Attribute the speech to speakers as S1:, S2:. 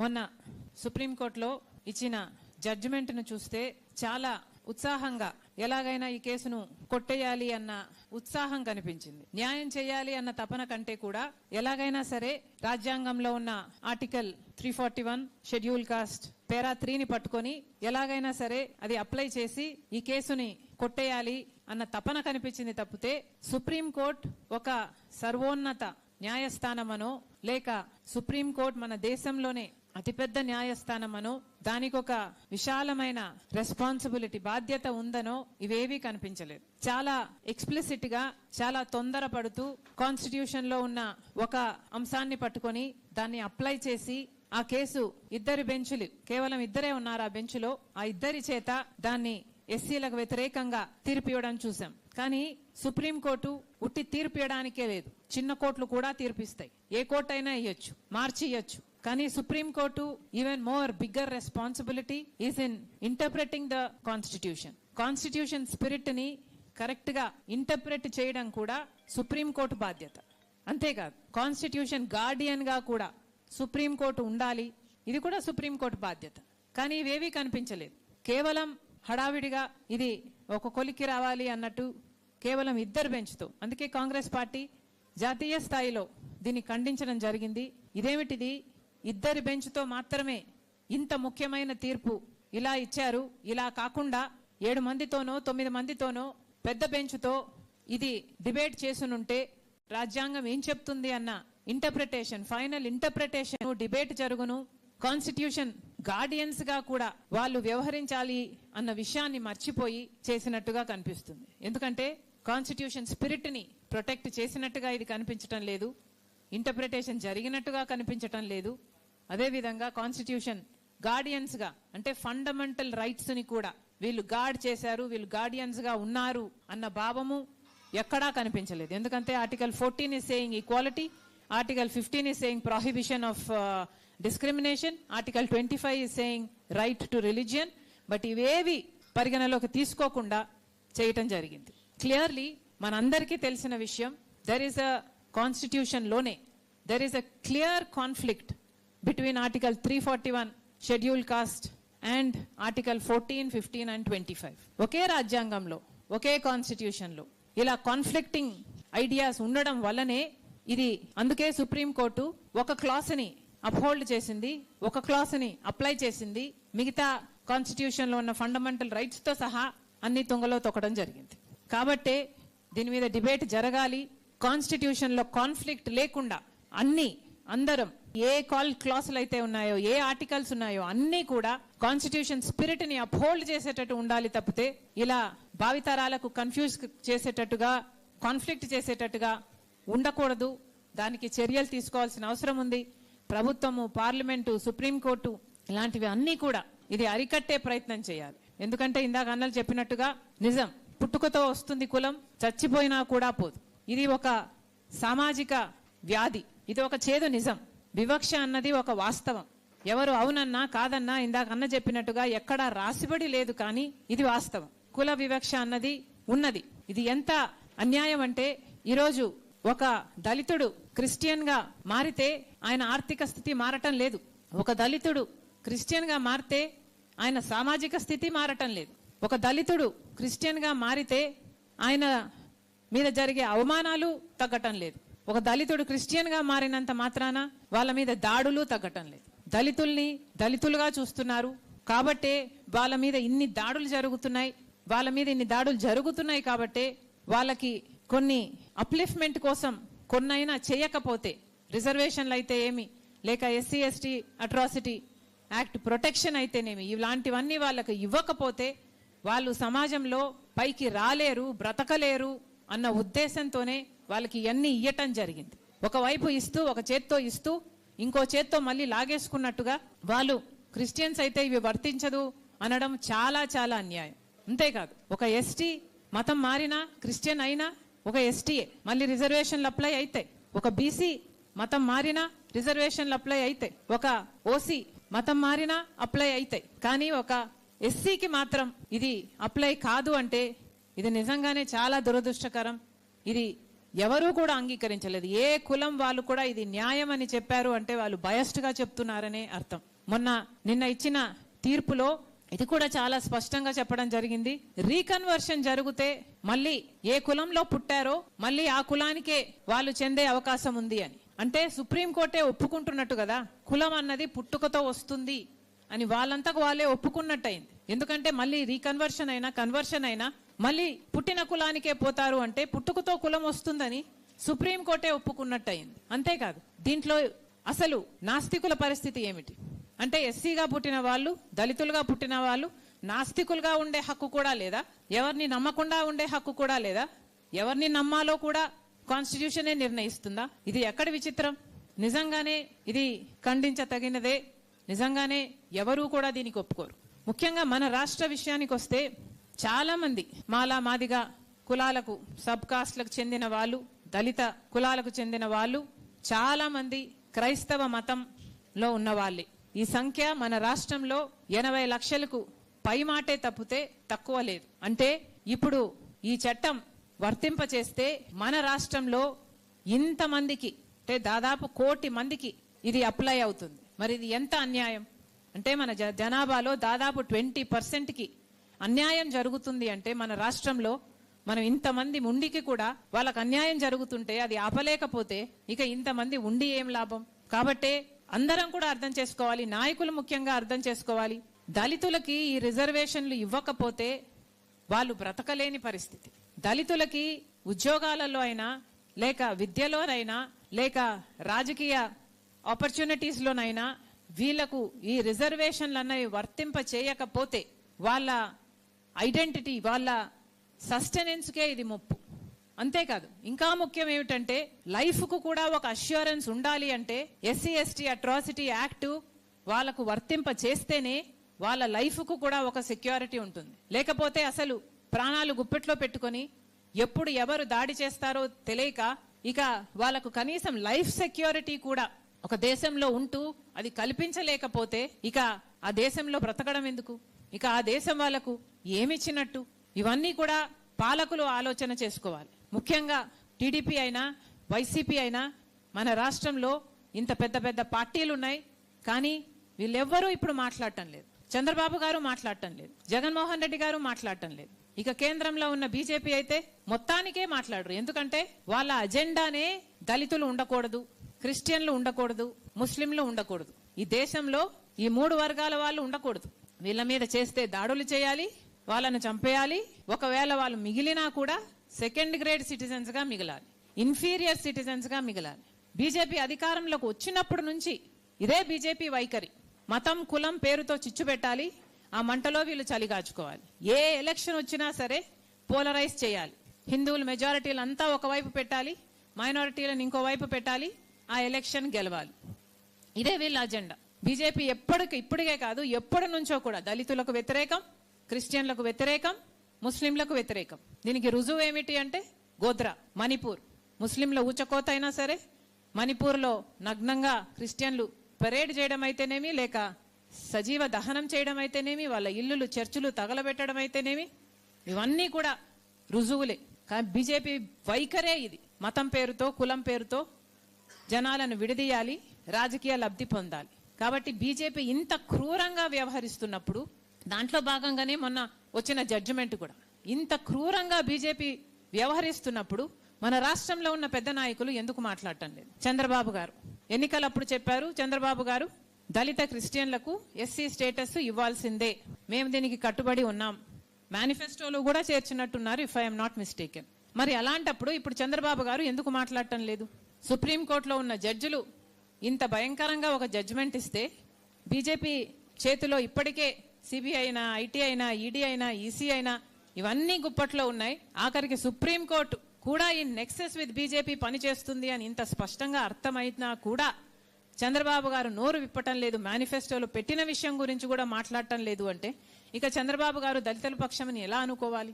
S1: మొన్న సుప్రీంకోర్టులో ఇచ్చిన జడ్జిమెంట్ను చూస్తే చాలా ఉత్సాహంగా ఎలాగైనా ఈ కేసును కొట్టేయాలి అన్న ఉత్సాహం కనిపించింది. న్యాయం చేయాలి అన్న తపన కంటే కూడా ఎలాగైనా సరే రాజ్యాంగంలో ఉన్న ఆర్టికల్ 341 షెడ్యూల్ కాస్ట్ పేరా 3ని పట్టుకొని ఎలాగైనా సరే అది అప్లై చేసి ఈ కేసుని కొట్టేయాలి అన్న తపన కనిపించింది తప్పితే సుప్రీంకోర్టు ఒక సర్వోన్నత న్యాయస్థానమనో లేక సుప్రీంకోర్టు మన దేశంలోనే అతిపెద్ద న్యాయస్థానమనో దానికి ఒక విశాలమైన రెస్పాన్సిబిలిటీ బాధ్యత ఉందనో ఇవేవీ కనిపించలేదు. చాలా ఎక్స్ప్లిసిట్ గా చాలా తొందరపడుతూ కాన్స్టిట్యూషన్ లో ఉన్న ఒక అంశాన్ని పట్టుకొని దాన్ని అప్లై చేసి ఆ కేసు ఇద్దరి బెంచులు కేవలం ఇద్దరే ఉన్నారు ఆ బెంచులో ఆ ఇద్దరి చేత దాన్ని ఎస్సీలకు వ్యతిరేకంగా తీర్పు ఇవ్వడం చూసాం. కానీ సుప్రీంకోర్టు ఉట్టి తీర్పు ఇవ్వడానికే లేదు, చిన్న కోర్టులు కూడా తీర్పిస్తాయి. ఏ కోర్టు అయినా ఇవ్వచ్చు, మార్చి ఇవ్వచ్చు. కానీ supreme court even more bigger responsibility is in interpreting the constitution spirit ని కరెక్ట్ గా ఇంటర్ప్రెట్ చేయడం కూడా సుప్రీంకోర్టు బాధ్యత. అంతేకాదు కాన్స్టిట్యూషన్ గార్డియన్ గా కూడా సుప్రీంకోర్టు ఉండాలి, ఇది కూడా సుప్రీంకోర్టు బాధ్యత. కానీ ఇవేవీ కనిపించలేదు. కేవలం హడావిడిగా ఇది ఒక కొలికి రావాలి అన్నట్టు కేవలం ఇద్దరు బెంచ్తో. అందుకే కాంగ్రెస్ పార్టీ జాతీయ స్థాయిలో దీన్ని ఖండించడం జరిగింది. ఇదేమిటిది, ఇద్దరి బెంచ్తో మాత్రమే ఇంత ముఖ్యమైన తీర్పు ఇలా ఇచ్చారు, ఇలా కాకుండా 7 మందితోనో 9 మందితోనో పెద్ద బెంచ్తో ఇది డిబేట్ చేసునుంటే రాజ్యాంగం ఏం చెప్తుంది అన్న ఇంటర్ప్రిటేషన్, ఫైనల్ ఇంటర్ప్రిటేషన్ డిబేట్ జరుగును. కాన్స్టిట్యూషన్ గార్డియన్స్ గా కూడా వాళ్ళు వ్యవహరించాలి అన్న విషయాన్ని మర్చిపోయి చేసినట్టుగా కనిపిస్తుంది. ఎందుకంటే కాన్స్టిట్యూషన్ స్పిరిట్ ని ప్రొటెక్ట్ చేసినట్టుగా ఇది కనిపించటం లేదు, ఇంటర్ప్రిటేషన్ జరిగినట్టుగా కనిపించటం లేదు. అదేవిధంగా కాన్స్టిట్యూషన్ గార్డియన్స్ గా అంటే ఫండమెంటల్ రైట్స్ ని కూడా వీళ్ళు గార్డ్ చేశారు, వీళ్ళు గార్డియన్స్ గా ఉన్నారు అన్న భావము ఎక్కడా కనిపించలేదు. ఎందుకంటే article 14 is saying equality, article 15 is saying prohibition of discrimination, article 25 is saying right to religion. But ఇవేవి పరిగణలోకి తీసుకోకుండా చేయటం జరిగింది. క్లియర్లీ మనందరికీ తెలిసిన విషయం, దెర్ ఇస్ అ కాన్స్టిట్యూషన్ లోనే there is a clear conflict between article 341 schedule caste and article 14, 15 and 25. ఒకే రాజ్యాంగంలో ఒకే కాన్స్టిట్యూషన్ లో ఇలా కాన్ఫ్లిక్టింగ్ ఐడియాస్ ఉండడం వల్లనే ఇది, అందుకే సుప్రీంకోర్టు ఒక క్లాస్ ని అప్హోల్డ్ చేసింది, ఒక క్లాస్ ని అప్లై చేసింది, మిగతా కాన్స్టిట్యూషన్ లో ఉన్న ఫండమెంటల్ రైట్స్ తో సహా అన్ని తుంగలో తొక్కడం జరిగింది. కాబట్టే దీని మీద డిబేట్ జరగాలి, కాన్స్టిట్యూషన్ లో కాన్ఫ్లిక్ట్ లేకుండా అందరం ఏ క్లాసులు అయితే ఉన్నాయో, ఏ ఆర్టికల్స్ ఉన్నాయో అన్ని కూడా కాన్స్టిట్యూషన్ స్పిరిట్ ని అప్హోల్డ్ చేసేటట్టు ఉండాలి తప్పితే ఇలా భావితరాలకు కన్ఫ్యూజ్ చేసేటట్టుగా, కాన్ఫ్లిక్ట్ చేసేటట్టుగా ఉండకూడదు. దానికి చర్యలు తీసుకోవాల్సిన అవసరం ఉంది. ప్రభుత్వము, పార్లమెంటు, సుప్రీంకోర్టు ఇలాంటివి అన్ని కూడా ఇది అరికట్టే ప్రయత్నం చేయాలి. ఎందుకంటే ఇందాక అన్నలు చెప్పినట్టుగా నిజం పుట్టుకతో వస్తుంది, కులం చచ్చిపోయినా కూడా పోదు. ఇది ఒక సామాజిక వ్యాధి, ఇది ఒక చేదు నిజం. వివక్ష అన్నది ఒక వాస్తవం. ఎవరు అవునన్నా కాదన్నా ఇందాక అన్న చెప్పినట్టుగా ఎక్కడా రాసిబడి లేదు, కానీ ఇది వాస్తవం. కుల వివక్ష అన్నది ఉన్నది. ఇది ఎంత అన్యాయం అంటే ఈరోజు ఒక దళితుడు క్రిస్టియన్ గా మారితే ఆయన ఆర్థిక స్థితి మారటం లేదు, ఒక దళితుడు క్రిస్టియన్ గా మారితే ఆయన సామాజిక స్థితి మారటం లేదు, ఒక దళితుడు క్రిస్టియన్ గా మారితే ఆయన మీద జరిగే అవమానాలు తగ్గటం లేదు, ఒక దళితుడు క్రిస్టియన్ గా మారినంత మాత్రాన వాళ్ళ మీద దాడులు తగ్గటం లేదు. దళితుల్ని దళితులుగా చూస్తున్నారు కాబట్టే వాళ్ళ మీద ఇన్ని దాడులు జరుగుతున్నాయి. వాళ్ళ మీద ఇన్ని దాడులు జరుగుతున్నాయి కాబట్టే వాళ్ళకి కొన్ని అప్లిఫ్ట్మెంట్ కోసం కొన్నైనా చేయకపోతే, రిజర్వేషన్లు అయితే ఏమి, లేక SC ST atrocity act protection అయితేనేమి, ఇలాంటివన్నీ వాళ్ళకి ఇవ్వకపోతే వాళ్ళు సమాజంలో పైకి రాలేరు, బ్రతకలేరు అన్న ఉద్దేశంతోనే వాళ్ళకి ఇవన్నీ ఇయ్యటం జరిగింది. ఒకవైపు ఇస్తూ, ఒక చేత్తో ఇస్తూ ఇంకో చేత్తో మళ్ళీ లాగేసుకున్నట్టుగా వాళ్ళు క్రిస్టియన్స్ అయితే ఇవి వర్తించదు అనడం చాలా చాలా అన్యాయం. అంతేకాదు ఒక ఎస్టీ మతం మారినా, క్రిస్టియన్ అయినా ఒక ఎస్టీఏ, మళ్ళీ రిజర్వేషన్లు అప్లై అవుతాయి. ఒక బీసీ మతం మారినా రిజర్వేషన్లు అప్లై అవుతాయి, ఒక ఓసీ మతం మారినా అప్లై అవుతాయి. కానీ ఒక ఎస్సీకి మాత్రం ఇది అప్లై కాదు అంటే ఇది నిజంగానే చాలా దురదృష్టకరం. ఇది ఎవరూ కూడా అంగీకరించలేదు. ఏ కులం వాళ్ళు కూడా ఇది న్యాయం అని చెప్పారు అంటే వాళ్ళు బయస్డ్ గా చెప్తున్నారనే అర్థం. నిన్న ఇచ్చిన తీర్పులో ఇది కూడా చాలా స్పష్టంగా చెప్పడం జరిగింది. రీకన్వర్షన్ జరిగితే మళ్ళీ ఏ కులంలో పుట్టారో మళ్ళీ ఆ కులానికే వాళ్ళు చెందే అవకాశం ఉంది అని. అంటే సుప్రీంకోర్టే ఒప్పుకుంటున్నట్టు కదా, కులం అన్నది పుట్టుకతో వస్తుంది అని వాళ్ళంతకు వాళ్ళే ఒప్పుకున్నట్టయింది. ఎందుకంటే మళ్ళీ రీకన్వర్షన్ అయినా కన్వర్షన్ అయినా మళ్ళీ పుట్టిన కులానికే పోతారు అంటే పుట్టుకతో కులం వస్తుందని సుప్రీంకోర్టే ఒప్పుకున్నట్టయింది. అంతేకాదు దీంట్లో అసలు నాస్తికుల పరిస్థితి ఏమిటి అంటే ఎస్సీగా పుట్టిన వాళ్ళు, దళితులుగా పుట్టిన వాళ్ళు నాస్తికులుగా ఉండే హక్కు కూడా లేదా? ఎవరిని నమ్మకుండా ఉండే హక్కు కూడా లేదా? ఎవరిని నమ్మాలో కూడా కాన్స్టిట్యూషనే నిర్ణయిస్తుందా? ఇది ఎక్కడ విచిత్రం? నిజంగానే ఇది ఖండించతగినదే. నిజంగానే ఎవరూ కూడా దీనికి ఒప్పుకోరు. ముఖ్యంగా మన రాష్ట్ర విషయానికి వస్తే చాలా మంది మాలా మాదిగా కులాలకు, సబ్ కాస్ట్లకు చెందిన వాళ్ళు, దళిత కులాలకు చెందిన వాళ్ళు, చాలా మంది క్రైస్తవ మతంలో ఉన్న వాళ్ళే. ఈ సంఖ్య మన రాష్ట్రంలో 80 లక్షలకు పై మాటే తప్పితే తక్కువ లేదు. అంటే ఇప్పుడు ఈ చట్టం వర్తింపచేస్తే మన రాష్ట్రంలో ఇంతమందికి అంటే దాదాపు 1 కోటి మందికి ఇది అప్లై అవుతుంది. మరి ఇది ఎంత అన్యాయం అంటే మన జనాభాలో దాదాపు 20%కి అన్యాయం జరుగుతుంది. అంటే మన రాష్ట్రంలో మనం ఇంతమంది ఉండికి కూడా వాళ్ళకు అన్యాయం జరుగుతుంటే అది ఆపలేకపోతే ఇక ఇంతమంది ఉండి ఏం లాభం? కాబట్టే అందరం కూడా అర్థం చేసుకోవాలి, నాయకులు ముఖ్యంగా అర్థం చేసుకోవాలి. దళితులకి ఈ రిజర్వేషన్లు ఇవ్వకపోతే వాళ్ళు బ్రతకలేని పరిస్థితి. దళితులకి ఉద్యోగాలలో అయినా, లేక విద్యలోనైనా, లేక రాజకీయ ఆపర్చునిటీస్లోనైనా వీళ్లకు ఈ రిజర్వేషన్లు అన్నవి వర్తింప చేయకపోతే వాళ్ళ ఐడెంటిటీ, వాళ్ళ సస్టెనెన్స్కే ఇది ముప్పు. అంతేకాదు ఇంకా ముఖ్యం ఏమిటంటే లైఫ్కు కూడా ఒక అష్యూరెన్స్ ఉండాలి. అంటే ఎస్సీ ఎస్టీ అట్రాసిటీ యాక్ట్ వాళ్ళకు వర్తింప చేస్తేనే వాళ్ళ లైఫ్కు కూడా ఒక సెక్యూరిటీ ఉంటుంది. లేకపోతే అసలు ప్రాణాలు గుప్పెట్లో పెట్టుకొని ఎప్పుడు ఎవరు దాడి చేస్తారో తెలియక ఇక వాళ్ళకు కనీసం లైఫ్ సెక్యూరిటీ కూడా ఒక దేశంలో ఉంటూ అది కల్పించలేకపోతే ఇక ఆ దేశంలో బ్రతకడం ఎందుకు? ఇక ఆ దేశం వాళ్ళకు ఏమిచ్చినట్టు? ఇవన్నీ కూడా పాలకులు ఆలోచన చేసుకోవాలి. ముఖ్యంగా టీడీపీ అయినా వైసీపీ అయినా మన రాష్ట్రంలో ఇంత పెద్ద పెద్ద పార్టీలు ఉన్నాయి, కానీ వీళ్ళెవ్వరూ ఇప్పుడు మాట్లాడటం లేదు. చంద్రబాబు గారు మాట్లాడటం లేదు, జగన్మోహన్ రెడ్డి గారు మాట్లాడటం లేదు. ఇక కేంద్రంలో ఉన్న బీజేపీ అయితే మొత్తానికే మాట్లాడరు. ఎందుకంటే వాళ్ళ అజెండానే దళితులు ఉండకూడదు, క్రిస్టియన్లు ఉండకూడదు, ముస్లింలు ఉండకూడదు, ఈ దేశంలో ఈ 3 వర్గాల వాళ్ళు ఉండకూడదు. వీళ్ళ మీద చేస్తే దాడులు చేయాలి, వాళ్ళను చంపేయాలి. ఒకవేళ వాళ్ళు మిగిలినా కూడా 2nd గ్రేడ్ సిటిజన్స్ గా మిగలాలి, ఇన్ఫీరియర్ సిటిజన్స్ గా మిగలాలి. బీజేపీ అధికారంలోకి వచ్చినప్పటి నుంచి ఇదే బీజేపీ వైఖరి. మతం కులం పేరుతో చిచ్చు పెట్టాలి, ఆ మంటలో వీళ్ళు చలిగాచుకోవాలి. ఏ ఎలక్షన్ వచ్చినా సరే పోలరైజ్ చేయాలి. హిందువులు మెజారిటీలు అంతా ఒకవైపు పెట్టాలి, మైనారిటీలను ఇంకోవైపు పెట్టాలి, ఆ ఎలక్షన్ గెలవాలి. ఇదే వీళ్ళ అజెండా. బీజేపీ ఇప్పటికే కాదు ఎప్పటి నుంచో కూడా దళితులకు వ్యతిరేకం, క్రిస్టియన్లకు వ్యతిరేకం, ముస్లింలకు వ్యతిరేకం. దీనికి రుజువు ఏమిటి అంటే గోద్రా, మణిపూర్ ముస్లింల ఊచకోత అయినా సరే, మణిపూర్లో నగ్నంగా క్రిస్టియన్లు పరేడ్ చేయడం అయితేనేమి, లేక సజీవ దహనం చేయడం అయితేనేమి, వాళ్ళ ఇల్లులు చర్చిలు తగలబెట్టడం అయితేనేమి, ఇవన్నీ కూడా రుజువులే. కానీ బీజేపీ వైఖరే ఇది. మతం పేరుతో, కులం పేరుతో జనాలను విడదీయాలి, రాజకీయ లబ్ధి పొందాలి. కాబట్టి బీజేపీ ఇంత క్రూరంగా వ్యవహరిస్తున్నప్పుడు దాంట్లో భాగంగానే మొన్న వచ్చిన జడ్జిమెంట్ కూడా ఇంత క్రూరంగా బీజేపీ వ్యవహరిస్తున్నప్పుడు మన రాష్ట్రంలో ఉన్న పెద్ద నాయకులు ఎందుకు మాట్లాడటం లేదు? చంద్రబాబు గారు ఎన్నికలప్పుడు చెప్పారు, చంద్రబాబు గారు దళిత క్రిస్టియన్లకు ఎస్సీ స్టేటస్ ఇవ్వాల్సిందే, మేము దీనికి కట్టుబడి ఉన్నాం, మేనిఫెస్టోలో కూడా చేర్చినట్టున్నారు ఇఫ్ ఐఎమ్ నాట్ మిస్టేకెన్. మరి అలాంటప్పుడు ఇప్పుడు చంద్రబాబు గారు ఎందుకు మాట్లాడటం లేదు? సుప్రీంకోర్టులో ఉన్న జడ్జిలు ఇంత భయంకరంగా ఒక జడ్జిమెంట్ ఇస్తే బీజేపీ చేతిలో ఇప్పటికే సిబిఐ అయినా, ఐటీ అయినా, ఈడీ అయినా, ఈసీ అయినా ఇవన్నీ గుప్పట్లో ఉన్నాయి. ఆఖరికి సుప్రీంకోర్టు కూడా ఈ నెక్సెస్ విత్ బీజేపీ పనిచేస్తుంది అని ఇంత స్పష్టంగా అర్థమైనా కూడా చంద్రబాబు గారు నోరు విప్పటం లేదు, మేనిఫెస్టోలో పెట్టిన విషయం గురించి కూడా మాట్లాడటం లేదు. అంటే ఇక చంద్రబాబు గారు దళితుల పక్షమని ఎలా అనుకోవాలి?